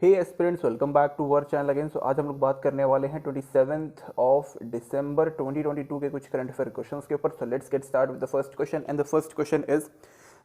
Hey aspirants, welcome back to our channel again. So आज हम लोग बात करने वाले हैं 27th ऑफ दिसंबर 2022 के कुछ करंट अफेयर क्वेश्चंस के ऊपर। So let's get start with the first question and the first question is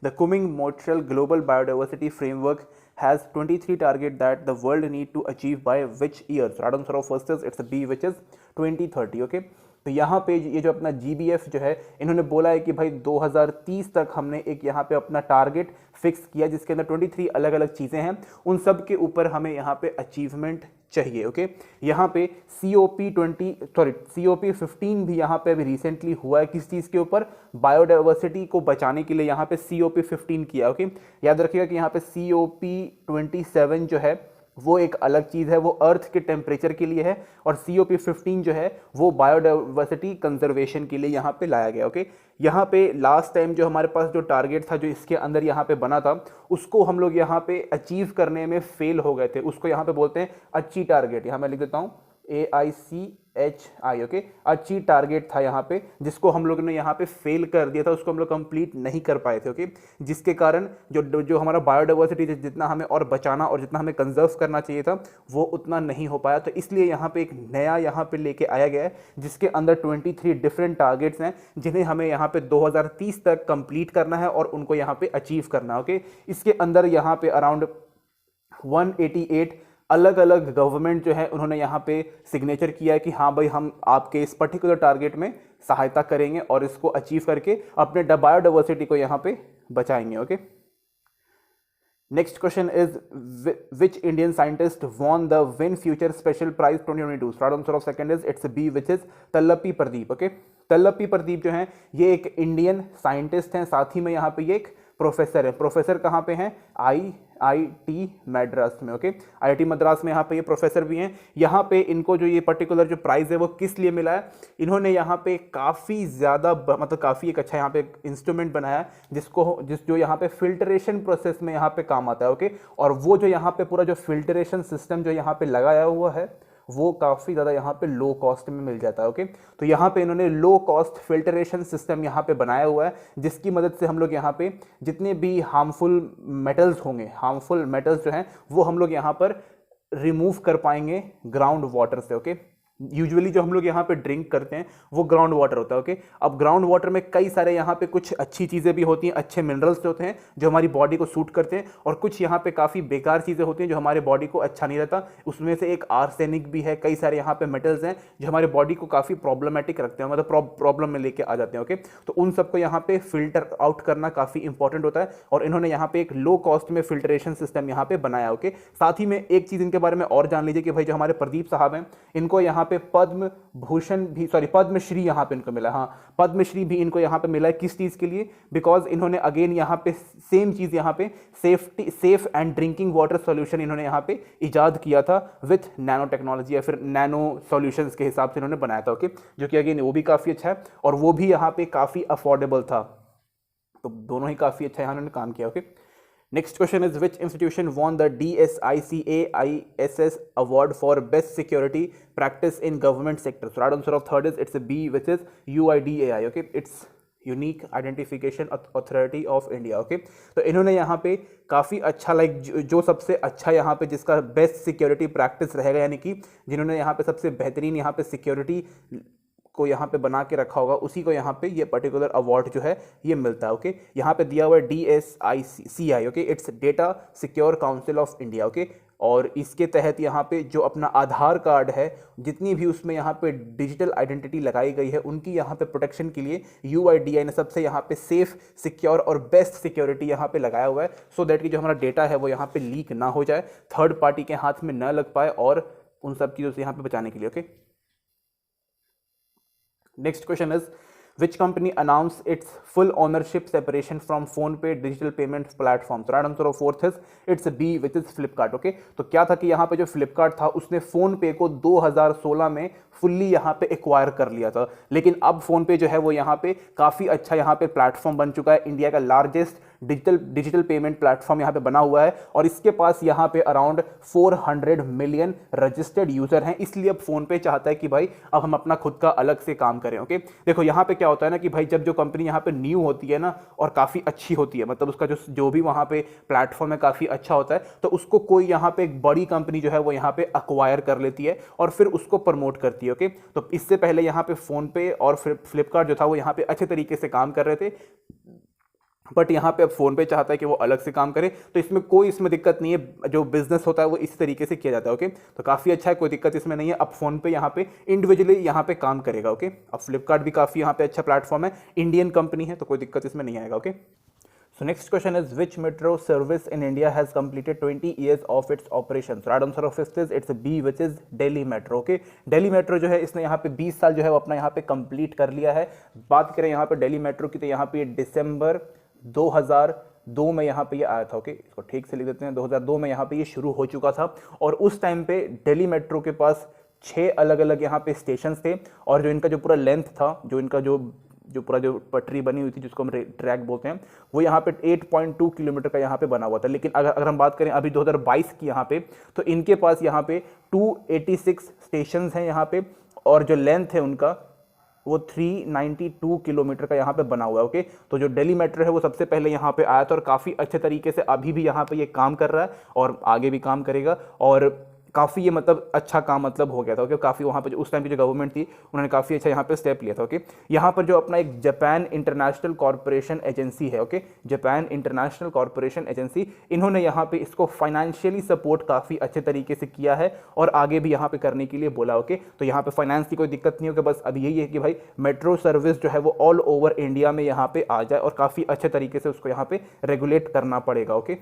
the coming Montreal global biodiversity framework has 23 target that the world need to achieve by which year? So right answer of first is it's a B, which is 2030. Okay, तो यहाँ पे ये जो अपना GBF जो है, इन्होंने बोला है कि भाई 2030 तक हमने एक यहाँ पे अपना टारगेट फिक्स किया जिसके अंदर 23 अलग अलग चीज़ें हैं, उन सब के ऊपर हमें यहाँ पे अचीवमेंट चाहिए। ओके, यहाँ पे COP15 भी यहाँ पे अभी रिसेंटली हुआ है। किस चीज़ के ऊपर? बायोडाइवर्सिटी को बचाने के लिए यहाँ पे COP15 किया। ओके, याद रखिएगा कि यहाँ पे COP27 जो है वो एक अलग चीज़ है, वो अर्थ के टेम्परेचर के लिए है, और COP15 जो है वो बायोडाइवर्सिटी कंजर्वेशन के लिए यहाँ पे लाया गया। ओके, यहाँ पे लास्ट टाइम जो हमारे पास जो टारगेट था, जो इसके अंदर यहाँ पे बना था, उसको हम लोग यहाँ पे अचीव करने में फेल हो गए थे। उसको यहाँ पे बोलते हैं अच्छी टारगेट। यहाँ मैं लिख देता हूँ AICHI। ओके, अच्छी टारगेट था यहाँ पे, जिसको हम लोग ने यहाँ पे फेल कर दिया था, उसको हम लोग कंप्लीट नहीं कर पाए थे। ओके, जिसके कारण जो हमारा बायोडाइवर्सिटी जितना हमें और बचाना और जितना हमें कंजर्व करना चाहिए था वो उतना नहीं हो पाया। तो इसलिए यहाँ पे एक नया यहाँ पे लेके आया गया है जिसके अंदर 23 डिफरेंट टारगेट्स हैं जिन्हें हमें यहाँ पे 2030 तक कंप्लीट करना है और उनको यहाँ पे अचीव करना है। ओके, इसके अंदर यहाँ पे अराउंड 188 अलग अलग गवर्नमेंट जो है उन्होंने यहाँ पे सिग्नेचर किया है कि हाँ भाई, हम आपके इस पर्टिकुलर टारगेट में सहायता करेंगे और इसको अचीव करके अपने बायोडाइवर्सिटी को यहाँ पे बचाएंगे। Okay, next question is which Indian scientist won the win future special prize 2022? Right answer of second is it's B, which is Thalappil Pradeep. Okay, Thalappil Pradeep जो है ये एक इंडियन साइंटिस्ट हैं, साथ ही में यहाँ पे ये एक प्रोफेसर है। प्रोफेसर कहाँ पे हैं? IIT मद्रास में। ओके, IIT मद्रास में यहाँ पे ये प्रोफेसर भी हैं। यहाँ पे इनको जो ये पर्टिकुलर जो प्राइज है वो किस लिए मिला है? इन्होंने यहाँ पे काफ़ी ज़्यादा मतलब काफ़ी एक अच्छा यहाँ पे इंस्ट्रूमेंट बनाया है जो यहाँ पे फिल्टरेशन प्रोसेस में यहाँ पे काम आता है। ओके, और वो जो यहाँ पे पूरा जो फिल्टरेशन सिस्टम जो यहाँ पे लगाया हुआ है वो काफ़ी ज़्यादा यहाँ पे लो कॉस्ट में मिल जाता है। ओके, तो यहाँ पे इन्होंने लो कॉस्ट फिल्टरेशन सिस्टम यहाँ पे बनाया हुआ है जिसकी मदद से हम लोग यहाँ पे जितने भी हार्मफुल मेटल्स होंगे, हार्मफुल मेटल्स जो हैं वो हम लोग यहाँ पर रिमूव कर पाएंगे ग्राउंड वाटर से। ओके, यूजुअली जो हम लोग यहाँ पे ड्रिंक करते हैं वो ग्राउंड वाटर होता है। ओके, अब ग्राउंड वाटर में कई सारे यहाँ पे कुछ अच्छी चीज़ें भी होती हैं, अच्छे मिनरल्स होते हैं जो हमारी बॉडी को सूट करते हैं, और कुछ यहाँ पे काफ़ी बेकार चीज़ें होती हैं जो हमारे बॉडी को अच्छा नहीं रहता। उसमें से एक आर्सेनिक भी है, कई सारे यहाँ पे मेटल्स हैं जो हमारे बॉडी को काफ़ी प्रॉब्लमेटिक रखते हैं, मतलब प्रॉब्लम में लेके आ जाते हैं। ओके, तो उन सबको यहाँ पे फिल्टर आउट करना काफ़ी इंपॉर्टेंट होता है और इन्होंने यहाँ पे एक लो कॉस्ट में फिल्ट्रेशन सिस्टम यहाँ पे बनाया। ओके, साथ ही में एक चीज़ इनके बारे में और जान लीजिए कि भाई जो हमारे प्रदीप साहब हैं इनको यहाँ पे पद्मश्री यहाँ पे इनको मिला। हाँ, पद्मश्री भी इनको यहाँ पे मिला है। किस चीज़ के लिए? बिकॉज इन्होंने अगेन यहाँ पे सेम चीज़ यहाँ पे safe and drinking water solution इन्होंने यहाँ पे इजाद किया था विथ नैनो टेक्नोलॉजी या फिर नैनो सॉल्यूशंस के हिसाब से इन्होंने बनाया था। ओके, जो कि अगेन वो भी काफ़ी अच्छा है और वो भी यहाँ पे काफ़ी अफोर्डेबल था। तो दोनों ही काफ़ी अच्छा यहाँ इन्होंने काम किया। Okay, next question is which institution won the DSICAISS award for best security practice in government sector? So right answer of third is it's a B, which is UIDAI. Okay, it's unique identification authority of India. Okay, तो इन्होंने यहाँ पे काफ़ी अच्छा जो सबसे अच्छा यहाँ पे जिसका बेस्ट सिक्योरिटी प्रैक्टिस रहेगा, यानी कि जिन्होंने यहाँ पे सबसे बेहतरीन यहाँ पे सिक्योरिटी को यहाँ पे बना के रखा होगा, उसी को यहाँ पे ये पर्टिकुलर अवार्ड जो है ये मिलता है। ओके, यहाँ पे दिया हुआ है DSICI। Okay, it's data secure council of India. Okay, और इसके तहत यहाँ पे जो अपना आधार कार्ड है, जितनी भी उसमें यहाँ पे डिजिटल आइडेंटिटी लगाई गई है, उनकी यहाँ पे प्रोटेक्शन के लिए UIDAI ने सबसे यहाँ पे सेफ, सिक्योर और बेस्ट सिक्योरिटी यहाँ पे लगाया हुआ है, सो दैट कि जो हमारा डेटा है वो यहाँ पे लीक ना हो जाए, थर्ड पार्टी के हाथ में ना लग पाए, और उन सब चीज़ों से यहाँ पे बचाने के लिए। Okay, next question is which company announced its full ownership separation from PhonePe digital payment platform? So right answer of fourth is it's a B, which is Flipkart. Okay, तो क्या था कि यहाँ पे जो Flipkart था उसने PhonePe को 2016 में फुल्ली यहाँ पे एक्वायर कर लिया था, लेकिन अब PhonePe जो है वो यहाँ पे काफ़ी अच्छा यहाँ पे प्लेटफॉर्म बन चुका है, इंडिया का लार्जेस्ट डिजिटल पेमेंट प्लेटफॉर्म यहाँ पे बना हुआ है और इसके पास यहाँ पे अराउंड 400 मिलियन रजिस्टर्ड यूजर हैं। इसलिए अब फोन पे चाहता है कि भाई अब हम अपना खुद का अलग से काम करें। ओके, देखो यहाँ पे क्या होता है ना कि भाई जब जो कंपनी यहाँ पे न्यू होती है ना और काफी अच्छी होती है, मतलब उसका जो भी वहाँ पे प्लेटफॉर्म है काफी अच्छा होता है, तो उसको कोई यहाँ पे एक बड़ी कंपनी जो है वो यहाँ पे अक्वायर कर लेती है और फिर उसको प्रमोट करती है। ओके, तो इससे पहले यहाँ पे फोन पे और फ्लिपकार्ट जो था वो यहाँ पे अच्छे तरीके से काम कर रहे थे, बट यहाँ पे अब फोन पे चाहता है कि वो अलग से काम करे। तो इसमें दिक्कत नहीं है, जो बिजनेस होता है वो इसी तरीके से किया जाता है। ओके, तो काफी अच्छा है, कोई दिक्कत इसमें नहीं है। अब फोन पे यहाँ पे इंडिविजुअली यहाँ पे काम करेगा। ओके, अब फ्लिपकार्ट भी काफी यहाँ पे अच्छा प्लेटफॉर्म है, इंडियन कंपनी है, तो कोई दिक्कत इसमें नहीं आएगा। Okay, so next question is which metro service in India has completed 20 years of its operation? So right answer of it is it's B, which is Delhi Metro. Okay, Delhi Metro जो है इसने यहाँ पे 20 साल जो है वो अपना यहाँ पे कंप्लीट कर लिया है। बात करें यहाँ पे दिल्ली मेट्रो की, तो यहाँ पे दिसंबर 2002 में यहाँ पे ये आया था। ओके, इसको ठीक से लिख देते हैं, 2002 में यहाँ पे ये शुरू हो चुका था और उस टाइम पे दिल्ली मेट्रो के पास 6 अलग अलग यहाँ पे स्टेशन थे और जो इनका जो पूरा लेंथ था, जो इनका जो पूरा जो पटरी बनी हुई थी जिसको हम ट्रैक बोलते हैं, वो यहाँ पे 8.2 किलोमीटर का यहाँ पे बना हुआ था। लेकिन अगर हम बात करें अभी 2022 की यहाँ पे, तो इनके पास यहाँ पे 286 स्टेशन हैं यहाँ पे और जो लेंथ है उनका वो 392 किलोमीटर का यहाँ पे बना हुआ है। ओके, तो जो दिल्ली मेट्रो है वो सबसे पहले यहाँ पे आया था और काफ़ी अच्छे तरीके से अभी भी यहाँ पे ये काम कर रहा है और आगे भी काम करेगा और काफ़ी ये मतलब अच्छा काम मतलब हो गया था। ओके, काफ़ी वहाँ पे जो उस टाइम की जो गवर्नमेंट थी उन्होंने काफ़ी अच्छा यहाँ पे स्टेप लिया था। ओके, यहाँ पर जो अपना एक जापान इंटरनेशनल कॉर्पोरेशन एजेंसी है, okay, Japan international corporation agency, इन्होंने यहाँ पे इसको फाइनेंशियली सपोर्ट काफ़ी अच्छे तरीके से किया है और आगे भी यहाँ पे करने के लिए बोला। ओके, तो यहाँ पे फाइनेंस की कोई दिक्कत नहीं होगी, बस अब यही है कि भाई मेट्रो सर्विस जो है वो ऑल ओवर इंडिया में यहाँ पे आ जाए और काफ़ी अच्छे तरीके से उसको यहाँ पे रेगुलेट करना पड़ेगा। ओके,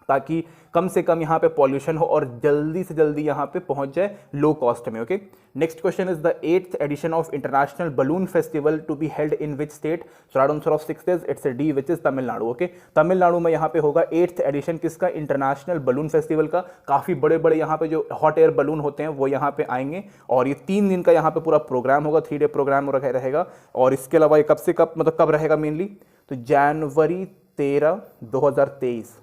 ताकि कम से कम यहाँ पे पॉल्यूशन हो और जल्दी से जल्दी यहाँ पे पहुंच जाए लो कॉस्ट में। Okay, next question is the 8th edition of international balloon festival to be held in which state? So right answer of 6 is it's D, which is Tamil Nadu. Okay, Tamil Nadu में यहाँ पे होगा 8th एडिशन किसका? International balloon festival का। काफी बड़े बड़े यहाँ पे जो हॉट एयर बलून होते हैं वो यहाँ पे आएंगे और ये 3 दिन का यहाँ पे पूरा प्रोग्राम होगा, 3 डे प्रोग्राम रहेगा। और इसके अलावा ये कब से कब मतलब कब रहेगा मेनली? तो जनवरी 13, 2023।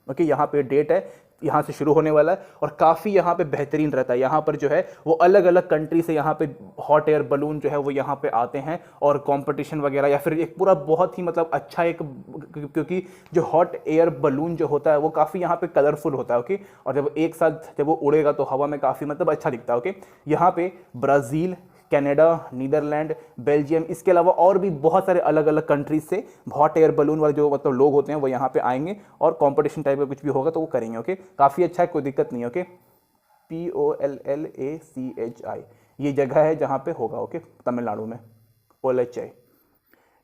ओके, यहाँ पे डेट है, यहाँ से शुरू होने वाला है और काफ़ी यहाँ पे बेहतरीन रहता है। यहाँ पर जो है वो अलग अलग कंट्री से यहाँ पे हॉट एयर बलून जो है वो यहाँ पे आते हैं और कंपटीशन वगैरह या फिर एक पूरा बहुत ही मतलब अच्छा एक, क्योंकि जो हॉट एयर बलून जो होता है वो काफ़ी यहाँ पे कलरफुल होता है। ओके, और जब एक साथ जब वो उड़ेगा तो हवा में काफ़ी मतलब अच्छा दिखता है। ओके, यहाँ पे ब्राज़ील, कनाडा, नीदरलैंड, बेल्जियम, इसके अलावा और भी बहुत सारे अलग अलग कंट्रीज से हॉट एयर बलून वाले जो मतलब लोग होते हैं वो यहाँ पे आएंगे और कंपटीशन टाइप का कुछ भी होगा तो वो करेंगे। ओके, काफ़ी अच्छा है, कोई दिक्कत नहीं है। ओके, POLLACHI ये जगह है जहाँ पे होगा। ओके, तमिलनाडु में पोलैचाई।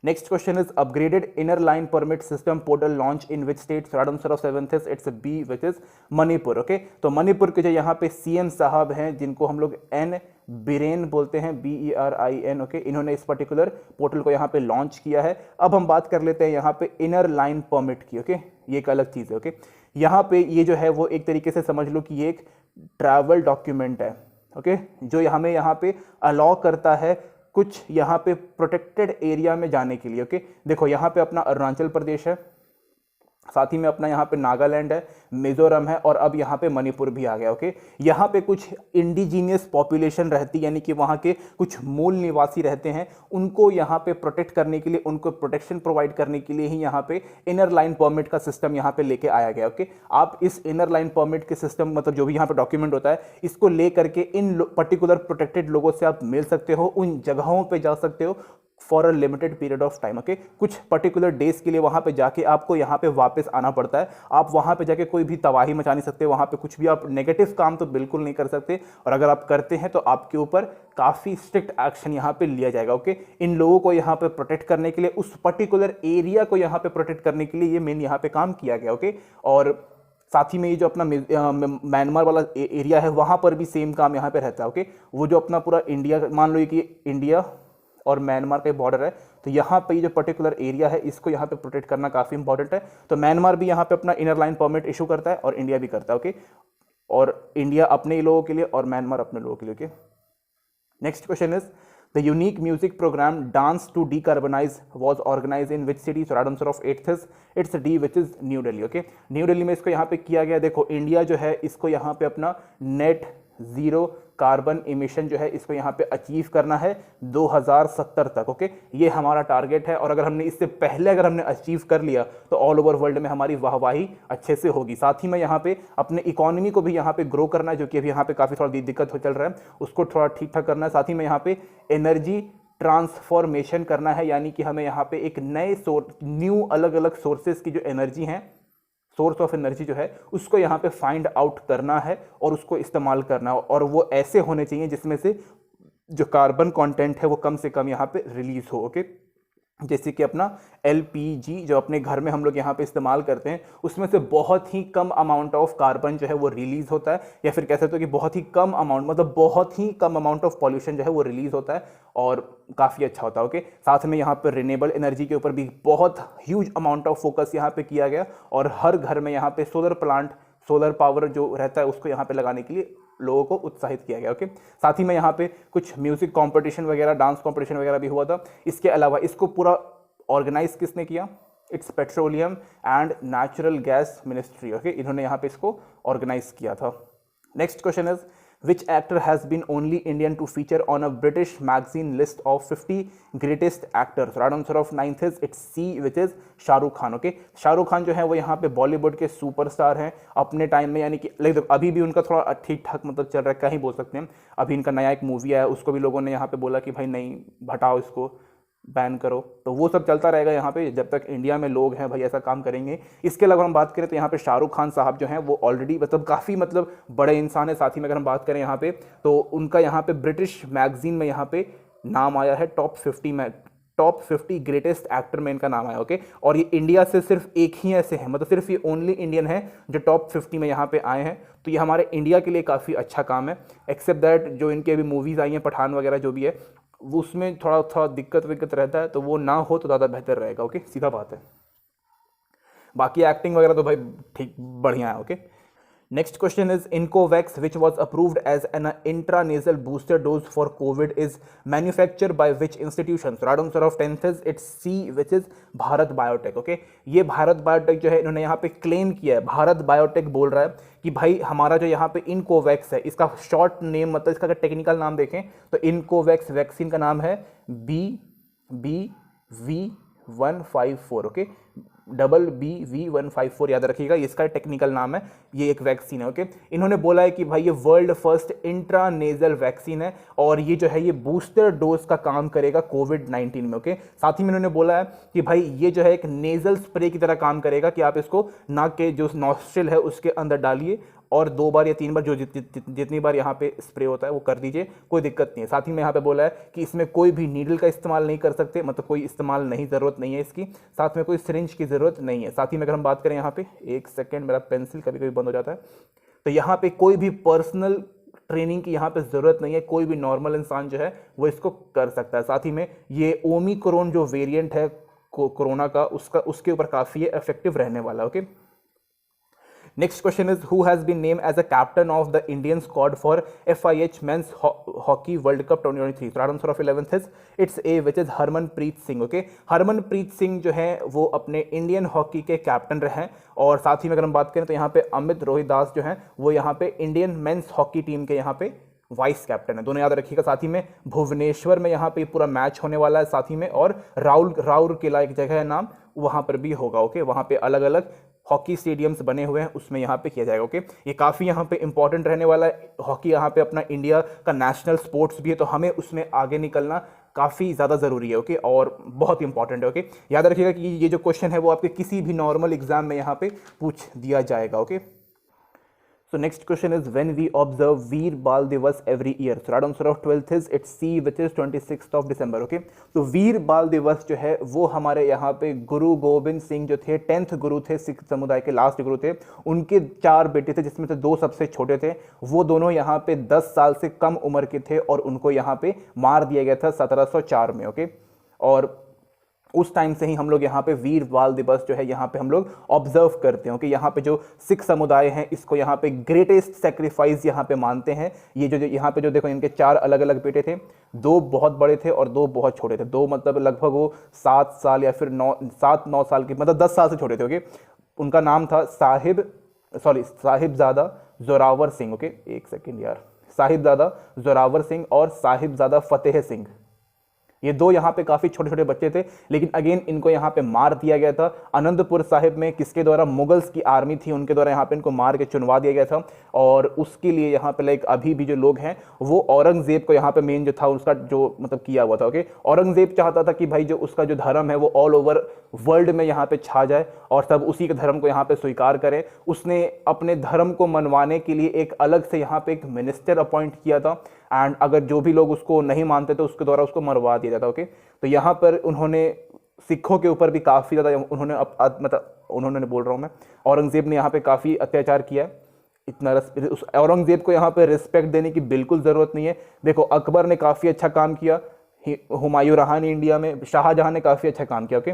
Next question is upgraded inner line permit system portal launch in which state? So right answer of 7th is it's a B, which is Manipur. Okay, तो मणिपुर के जो यहाँ पे CM साहब हैं जिनको हम लोग N बिरेन बोलते हैं, BERIN। ओके, इन्होंने इस पर्टिकुलर पोर्टल को यहाँ पे लॉन्च किया है। अब हम बात कर लेते हैं यहाँ पे इनर लाइन परमिट की। ओके, ये एक अलग चीज़ है। ओके, यहाँ पे ये जो है वो एक तरीके से समझ लो कि ये एक ट्रैवल डॉक्यूमेंट है। ओके, जो हमें यहाँ पे अलाउ करता है कुछ यहाँ पे प्रोटेक्टेड एरिया में जाने के लिए। ओके, देखो यहाँ पे अपना अरुणाचल प्रदेश है, साथ ही में अपना यहाँ पे नागालैंड है, मिजोरम है और अब यहाँ पे मणिपुर भी आ गया। ओके, यहाँ पे कुछ इंडिजीनियस पॉपुलेशन रहती है, यानी कि वहाँ के कुछ मूल निवासी रहते हैं, उनको यहाँ पे प्रोटेक्ट करने के लिए, उनको प्रोटेक्शन प्रोवाइड करने के लिए ही यहाँ पे इनर लाइन परमिट का सिस्टम यहाँ पे लेके आया गया। ओके, आप इस इनर लाइन परमिट के सिस्टम मतलब जो भी यहाँ पे डॉक्यूमेंट होता है इसको ले करके इन पर्टिकुलर प्रोटेक्टेड लोगों से आप मिल सकते हो, उन जगहों पे जा सकते हो for a limited period of time. Okay, कुछ पर्टिकुलर डेज के लिए वहां पे जाके आपको यहाँ पे वापस आना पड़ता है। आप वहां पे जाके कोई भी तबाही मचा नहीं सकते, वहां पे कुछ भी आप नेगेटिव काम तो बिल्कुल नहीं कर सकते और अगर आप करते हैं तो आपके ऊपर काफी स्ट्रिक्ट एक्शन यहाँ पे लिया जाएगा। ओके, इन लोगों को यहाँ पे प्रोटेक्ट करने के लिए, उस पर्टिकुलर एरिया को यहाँ पे प्रोटेक्ट करने के लिए ये मेन यहाँ पे काम किया गया। ओके, और साथ ही में ये जो अपना म्यांमार वाला एरिया है वहां पर भी सेम काम यहाँ पे रहता है। ओके, वो जो अपना पूरा इंडिया, मान लो कि इंडिया और म्यांमार का बॉर्डर है, तो यहाँ पे ये जो पर्टिकुलर एरिया है इसको यहाँ पे प्रोटेक्ट करना काफ़ी इंपॉर्टेंट है। तो म्यांमार भी यहाँ पे अपना इनर लाइन परमिट इशू करता है और इंडिया भी करता है। ओके, और इंडिया अपने लोगों के लिए और म्यांमार अपने लोगों के लिए। Okay, next question is the unique music program dance to decarbonize was organize in which city, so right answer of 8th it's D which is New Delhi. Okay, New Delhi में इसको यहाँ पे किया गया। देखो इंडिया जो है इसको यहाँ पे अपना नेट जीरो कार्बन इमिशन जो है इसको यहाँ पे अचीव करना है 2070 तक। ओके, ये हमारा टारगेट है, और अगर हमने इससे पहले अगर हमने अचीव कर लिया तो ऑल ओवर वर्ल्ड में हमारी वाहवाही अच्छे से होगी। साथ ही में यहाँ पे अपने इकोनॉमी को भी यहाँ पे ग्रो करना है, जो कि अभी यहाँ पे काफ़ी थोड़ा दिक्कत हो चल रहा है, उसको थोड़ा ठीक ठाक करना है। साथ ही में यहाँ पे एनर्जी ट्रांसफॉर्मेशन करना है, यानी कि हमें यहाँ पे एक नए न्यू अलग अलग सोर्सेज की जो एनर्जी हैं, सोर्स ऑफ एनर्जी जो है उसको यहाँ पे फाइंड आउट करना है और उसको इस्तेमाल करना है, और वो ऐसे होने चाहिए जिसमें से जो कार्बन कंटेंट है वो कम से कम यहाँ पे रिलीज हो। ओके, जैसे कि अपना LPG जो अपने घर में हम लोग यहाँ पे इस्तेमाल करते हैं, उसमें से बहुत ही कम अमाउंट ऑफ कार्बन जो है वो रिलीज होता है, या फिर कह सकते हो कि बहुत ही कम अमाउंट, मतलब बहुत ही कम अमाउंट ऑफ पॉल्यूशन जो है वो रिलीज होता है और काफ़ी अच्छा होता है। ओके, साथ में यहाँ पर रिन्यूएबल एनर्जी के ऊपर भी बहुत ह्यूज अमाउंट ऑफ फोकस यहाँ पे किया गया, और हर घर में यहाँ पे सोलर प्लांट, सोलर पावर जो रहता है उसको यहाँ पे लगाने के लिए लोगों को उत्साहित किया गया। ओके, साथ ही में यहाँ पे कुछ म्यूजिक कंपटीशन वगैरह, डांस कंपटीशन वगैरह भी हुआ था। इसके अलावा इसको पूरा ऑर्गेनाइज किसने किया? It's petroleum and natural gas ministry. Okay, इन्होंने यहाँ पे इसको ऑर्गेनाइज किया था। Next question is which actor has been only Indian to feature on a British magazine list of 50 greatest actors? Right answer of 9th is it's C, which is Shahrukh Khan. Okay, Shahrukh Khan जो है वो यहाँ पे बॉलीवुड के सुपरस्टार हैं अपने टाइम में, यानी कि लेकिन अभी भी उनका थोड़ा ठीक ठाक मतलब चल रहा है, क्या ही बोल सकते हैं। अभी इनका नया एक मूवी आया, उसको भी लोगों ने यहाँ पे बोला कि भाई नहीं, हटाओ इसको, बैन करो, तो वो सब चलता रहेगा यहाँ पे जब तक इंडिया में लोग हैं भाई ऐसा काम करेंगे। इसके अलावा हम बात करें तो यहाँ पे शाहरुख खान साहब जो हैं वो ऑलरेडी मतलब काफ़ी मतलब बड़े इंसान है। साथ ही में अगर हम बात करें यहाँ पे तो उनका यहाँ पे ब्रिटिश मैगजीन में यहाँ पे नाम आया है टॉप 50 ग्रेटेस्ट एक्टर में इनका नाम आया। ओके, और ये इंडिया से सिर्फ एक ही ऐसे हैं, मतलब सिर्फ ये ओनली इंडियन है जो टॉप 50 में यहाँ पे आए हैं, तो ये हमारे इंडिया के लिए काफ़ी अच्छा काम है। एक्सेप्ट दैट जो इनके अभी मूवीज़ आई हैं पठान वगैरह जो भी है, वो उसमें थोड़ा दिक्कत रहता है, तो वो ना हो तो ज़्यादा बेहतर रहेगा। ओके, सीधा बात है। बाकी एक्टिंग वगैरह तो भाई ठीक बढ़िया है। Okay, next question is iNCOVACC which was approved as an intranasal booster dose for covid is manufacture by which institution? Right answer of 10th is it's C, which is Bharat Biotech. Okay, ये भारत बायोटेक जो है इन्होंने यहाँ पे क्लेम किया है, Bharat biotech बोल रहा है कि भाई हमारा जो यहाँ पे इनकोवैक्स है, इसका शॉर्ट नेम मतलब इसका अगर टेक्निकल नाम देखें तो इनकोवैक्स वैक्सीन का नाम है BBV154। ओके, BBV154 याद रखिएगा, इसका टेक्निकल नाम है, ये एक वैक्सीन है। ओके, इन्होंने बोला है कि भाई ये वर्ल्ड फर्स्ट इंट्रानेजल वैक्सीन है और ये जो है ये बूस्टर डोज का काम करेगा कोविड-19 में। ओके, साथ ही में इन्होंने बोला है कि भाई ये जो है एक नेजल स्प्रे की तरह काम करेगा कि आप इसको नाक के जो नॉस्ट्रिल है उसके अंदर डालिए और 2 बार या 3 बार जो जितनी बार यहाँ पे स्प्रे होता है वो कर दीजिए, कोई दिक्कत नहीं है। साथ ही में यहाँ पे बोला है कि इसमें कोई भी नीडल का इस्तेमाल नहीं कर सकते, मतलब कोई इस्तेमाल नहीं, ज़रूरत नहीं है इसकी, साथ में कोई सिरिंज की ज़रूरत नहीं है। साथ ही में अगर हम बात करें यहाँ पे, एक सेकेंड मेरा पेंसिल कभी कभी बंद हो जाता है, तो यहाँ पे कोई भी पर्सनल ट्रेनिंग की यहाँ पे ज़रूरत नहीं है, कोई भी नॉर्मल इंसान जो है वो इसको कर सकता है। साथ ही में ये ओमिक्रॉन जो वेरिएंट है कोरोना का, उसके ऊपर काफ़ी इफेक्टिव रहने वाला है। Okay, next question is who has been name as a captain of the Indian squad for FIH men's hockey world cup 2023? Right answer of 11th is it's A, which is Harmanpreet Singh. Okay, Harmanpreet Singh जो है वो अपने Indian hockey के captain रहे हैं, और साथ ही में अगर हम बात करें तो यहाँ पे अमित रोहिदास जो है वो यहाँ पे इंडियन मेंस हॉकी टीम के यहाँ पे वाइस कैप्टन है, दोनों याद रखिएगा। साथ ही में भुवनेश्वर में यहाँ पे पूरा मैच होने वाला है, साथ ही में और राउर किला एक जगह है नाम, वहाँ पर भी होगा। ओके, वहाँ पे अलग अलग हॉकी स्टेडियम्स बने हुए हैं, उसमें यहाँ पे किया जाएगा। ओके, ये काफ़ी यहाँ पे इंपॉर्टेंट रहने वाला है। हॉकी यहाँ पे अपना इंडिया का नेशनल स्पोर्ट्स भी है, तो हमें उसमें आगे निकलना काफ़ी ज़्यादा ज़रूरी है। ओके, और बहुत इंपॉर्टेंट है। ओके, याद रखिएगा कि ये जो क्वेश्चन है वो आपके किसी भी नॉर्मल एग्जाम में यहाँ पे पूछ दिया जाएगा। Okay, So next question is when we observe वीर बाल दिवस every year? So right answer of 12th is it's C, which is 26th of December. Okay, तो वीर बाल दिवस जो है वो हमारे यहाँ पे गुरु गोविंद सिंह जो थे 10th गुरु थे, सिख समुदाय के लास्ट गुरु थे, उनके 4 बेटे थे जिसमें से 2 सबसे छोटे थे, वो दोनों यहाँ पे 10 साल से कम उम्र के थे और उनको यहाँ पे मार दिया गया था 1704 में। ओके, और उस टाइम से ही हम लोग यहाँ पे वीर बाल दिवस जो है यहाँ पे हम लोग ऑब्जर्व करते हैं कि यहाँ पे जो सिख समुदाय हैं इसको यहाँ पे ग्रेटेस्ट सेक्रीफाइस यहाँ पे मानते हैं। ये जो यहाँ पे जो देखो इनके 4 अलग अलग बेटे थे, 2 बहुत बड़े थे और 2 बहुत छोटे थे। 2 मतलब लगभग वो 7 साल या फिर 7-9 साल की, मतलब 10 साल से छोटे थे। ओके, उनका नाम था साहिबजादा जोरावर सिंह। ओके, एक सेकेंड यार, साहिबजादा जोरावर सिंह और साहिबजादा फतेह सिंह, ये 2 यहाँ पे काफी छोटे छोटे बच्चे थे, लेकिन अगेन इनको यहाँ पे मार दिया गया था आनंदपुर साहिब में। किसके द्वारा? मुगल्स की आर्मी थी, उनके द्वारा यहाँ पे इनको मार के चुनवा दिया गया था। और उसके लिए यहाँ पे लाइक अभी भी जो लोग हैं वो औरंगजेब को यहाँ पे मेन जो था उसका जो मतलब किया हुआ था। ओके, औरंगजेब चाहता था कि भाई जो उसका जो धर्म है वो ऑल ओवर वर्ल्ड में यहाँ पे छा जाए और सब उसी के धर्म को यहाँ पे स्वीकार करें। उसने अपने धर्म को मनवाने के लिए एक अलग से यहाँ पे एक मिनिस्टर अपॉइंट किया था, एंड अगर जो भी लोग उसको नहीं मानते तो उसके द्वारा उसको मरवा दिया जाता। ओके, तो यहाँ पर उन्होंने सिखों के ऊपर भी काफ़ी ज़्यादा उन्होंने मतलब उन्होंने बोल रहा हूँ मैं, औरंगजेब ने यहाँ पे काफ़ी अत्याचार किया है। इतना उस औरंगजेब को यहाँ पे रिस्पेक्ट देने की बिल्कुल ज़रूरत नहीं है। देखो अकबर ने काफ़ी अच्छा काम किया, हुमायूं रहा नहीं इंडिया में, शाहजहां ने काफ़ी अच्छा काम किया। ओके,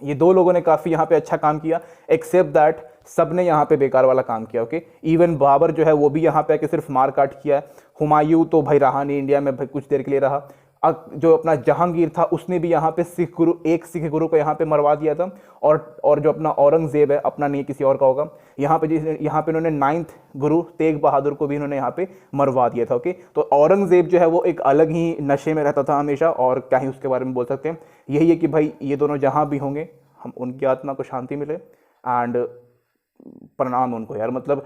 ये 2 लोगों ने काफ़ी यहाँ पे अच्छा काम किया, एक्सेप्ट दैट सब ने यहाँ पे बेकार वाला काम किया। ओके, इवन बाबर जो है वो भी यहाँ पे आके सिर्फ मार काट किया है। हुमायूं तो भाई रहा नहीं इंडिया में, भाई कुछ देर के लिए रहा। जो अपना जहांगीर था उसने भी यहाँ पे एक सिख गुरु को यहाँ पे मरवा दिया था। और जो अपना औरंगजेब है, अपना नहीं किसी और का होगा, यहाँ पे इन्होंने 9th गुरु तेग बहादुर को भी इन्होंने यहाँ पे मरवा दिया था। ओके, तो औरंगजेब जो है वो एक अलग ही नशे में रहता था हमेशा, और क्या ही उसके बारे में बोल सकते हैं। यही है कि भाई ये दोनों जहाँ भी होंगे हम उनकी आत्मा को शांति मिले, एंड प्रणाम उनको यार। मतलब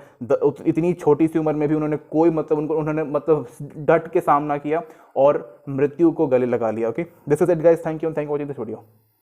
इतनी छोटी सी उम्र में भी उन्होंने कोई मतलब उन्होंने मतलब डट के सामना किया और मृत्यु को गले लगा लिया। Okay, this is it guys, thank you for watching this video.